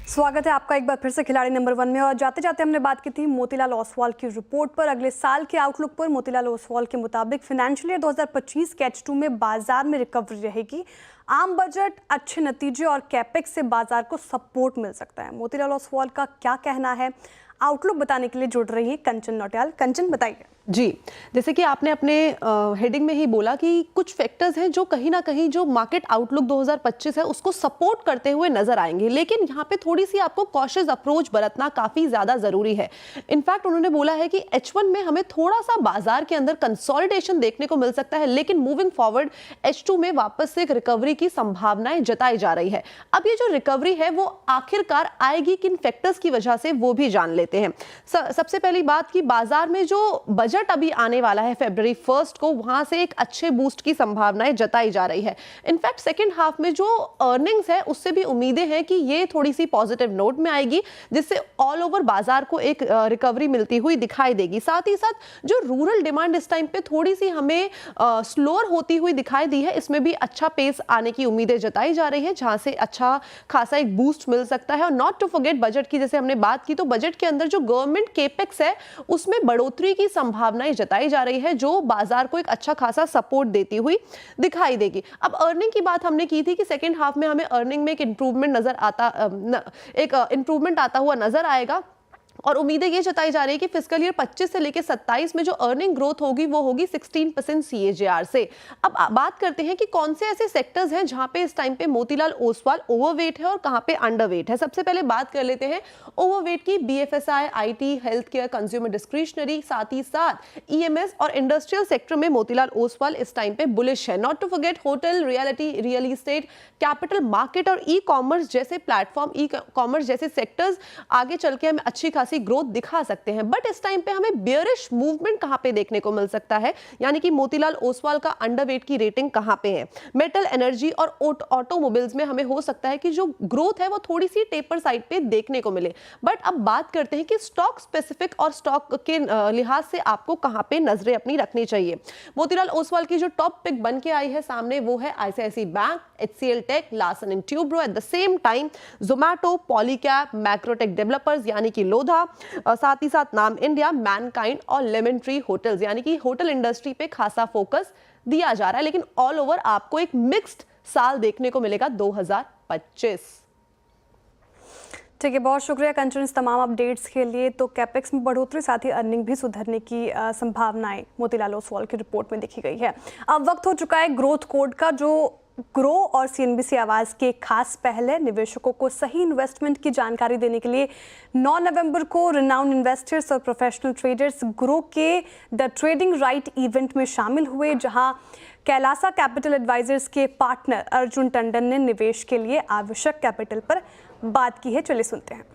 स्वागत है आपका एक बार फिर से खिलाड़ी नंबर 1 में। और जाते जाते हमने बात की थी मोतीलाल ओसवाल की रिपोर्ट पर। अगले साल के आउटलुक पर मोतीलाल ओसवाल के मुताबिक फाइनेंशियल ईयर 2025 के H2 में बाजार में रिकवरी रहेगी। आम बजट, अच्छे नतीजे और कैपेक्स से बाजार को सपोर्ट मिल सकता है। मोतीलाल ओसवाल का क्या कहना है, आउटलुक बताने के लिए जुड़ रही है कंचन नौटियाल। कंचन, बताइए। जी, जैसे कि आपने अपने हेडिंग में ही बोला कि कुछ फैक्टर्स हैं जो कहीं ना कहीं जो मार्केट आउटलुक 2025 है उसको सपोर्ट करते हुए नजर आएंगे, लेकिन यहाँ पे थोड़ी सी आपको कॉशियस अप्रोच बरतना काफ़ी ज़्यादा ज़रूरी है। इनफैक्ट उन्होंने बोला है कि H1 में हमें थोड़ा सा बाजार के अंदर कंसोलिडेशन देखने को मिल सकता है, लेकिन मूविंग फॉरवर्ड H2 में वापस से एक रिकवरी की संभावनाएं जताई जा रही है। अब ये जो रिकवरी है वो आखिरकार आएगी किन फैक्टर्स की वजह से, वो भी जान लेते हैं। सबसे पहली बात कि बाजार में जो बजट अभी आने वाला है फरवरी 1 को, वहां से एक अच्छे बूस्ट की संभावनाएं जताई जा रही है। इनफैक्ट सेकंड हाफ में जो अर्निंग्स है उससे भी उम्मीदें हैं कि ये थोड़ी सी पॉजिटिव नोट में आएगी, जिससे ऑल ओवर बाजार को एक रिकवरी मिलती हुई दिखाई देगी। साथ ही साथ जो रूरल डिमांड इस टाइम पे थोड़ी सी हमें स्लोअर होती हुई दिखाई दी है, इसमें भी अच्छा पेस आने की उम्मीदें जताई जा रही है, जहां से अच्छा खासा एक बूस्ट मिल सकता है। और नॉट टू फॉरगेट बजट की, जैसे हमने बात की, तो बजट के अंदर जो गवर्नमेंट केपेक्स है उसमें बढ़ोतरी की संभावनाएं जताई जा रही है, जो बाजार को एक अच्छा खासा सपोर्ट देती हुई दिखाई देगी। अब अर्निंग की बात हमने की थी कि सेकेंड हाफ में हमें अर्निंग में एक इंप्रूवमेंट आता हुआ नजर आएगा, और उम्मीदें ये जताई जा रही है कि फिस्कल ईयर 25 से लेकर 27 में जो अर्निंग ग्रोथ होगी वो होगी 16% CAGR से। अब बात करते हैं कि कौन से ऐसे सेक्टर्स हैं जहां पे इस टाइम पे मोतीलाल ओसवाल ओवरवेट है और कहां पे अंडरवेट है। सबसे पहले बात कर लेते हैं ओवरवेट की। BFSI, IT, health care, consumer discretionary, साथ ही साथ EMS और इंडस्ट्रियल सेक्टर में मोतीलाल ओसवाल इस टाइम पे बुलिश है। Not to forget hotel, reality, real estate, capital market और ई कॉमर्स जैसे प्लेटफॉर्म, ई कॉमर्स जैसे सेक्टर्स आगे चल के हमें अच्छी ग्रोथ दिखा सकते हैं। बट इस टाइम पे हमें बेयरिश मूवमेंट कहां पे देखने को मिल सकता है, यानी कि मोतीलाल ओसवाल का अंडरवेट की रेटिंग कहां पे है। मेटल, एनर्जी और ऑटोमोबाइल्स में हमें हो सकता है कि जो ग्रोथ है वो थोड़ी सी टेपर साइड पे देखने को मिले। बट अब बात करते हैं कि स्टॉक स्पेसिफिक और स्टॉक के लिहाज से आपको कहां पे नजरें अपनी रखनी चाहिए। मोतीलाल ओसवाल की जो टॉप पिक बन के आई है सामने, वो है ICICI bank, HCL tech, Larsen and Toubro, at the same time Zomato, Polycab, Macrotech Developers यानी कि लोधा, साथ ही साथ नाम इंडिया, मैनकाइंड और लेमन ट्री होटल्स, यानी कि होटल इंडस्ट्री पे खासा फोकस दिया जा रहा है। लेकिन ऑल ओवर आपको एक मिक्स्ड साल देखने को मिलेगा 2025। ठीक है, बहुत शुक्रिया कंचन इस तमाम अपडेट्स के लिए। तो कैपेक्स में बढ़ोतरी, साथ ही अर्निंग भी सुधरने की संभावनाएं मोतीलाल ओसवाल की रिपोर्ट में देखी गई है। अब वक्त हो चुका है ग्रोथ कोड का, जो ग्रो और CNBC आवाज़ की एक खास पहल है। निवेशकों को सही इन्वेस्टमेंट की जानकारी देने के लिए 9 नवंबर को रिनाउंड इन्वेस्टर्स और प्रोफेशनल ट्रेडर्स ग्रो के द ट्रेडिंग राइट इवेंट में शामिल हुए, जहां कैलासा कैपिटल एडवाइजर्स के पार्टनर अर्जुन टंडन ने निवेश के लिए आवश्यक कैपिटल पर बात की है। चलिए सुनते हैं।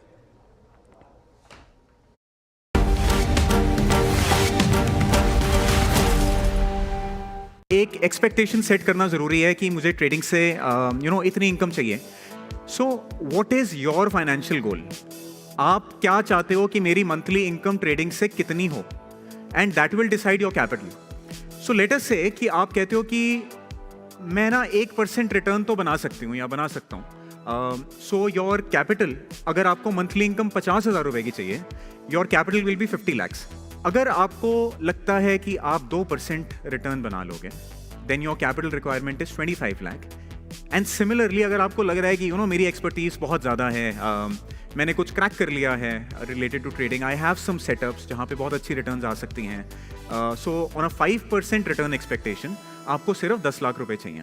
एक एक्सपेक्टेशन सेट करना ज़रूरी है कि मुझे ट्रेडिंग से इतनी इनकम चाहिए। So what is your financial goal? आप क्या चाहते हो कि मेरी मंथली इनकम ट्रेडिंग से कितनी हो, and that will decide your capital. So let us से कि आप कहते हो कि मैं ना 1% रिटर्न तो बना सकती हूँ या बना सकता हूँ। सो योर कैपिटल, अगर आपको मंथली इनकम 50,000 रुपए की चाहिए, your capital will be 50 lakhs। अगर आपको लगता है कि आप 2% रिटर्न बना लोगे, then your capital requirement is 25 lakh. And similarly अगर आपको लग रहा है कि मेरी एक्सपर्टीज बहुत ज़्यादा है, मैंने कुछ क्रैक कर लिया है related to trading, I have some setups जहाँ पे बहुत अच्छी रिटर्न्स आ सकती हैं, so on a 5% return expectation आपको सिर्फ 10 लाख रुपए चाहिए।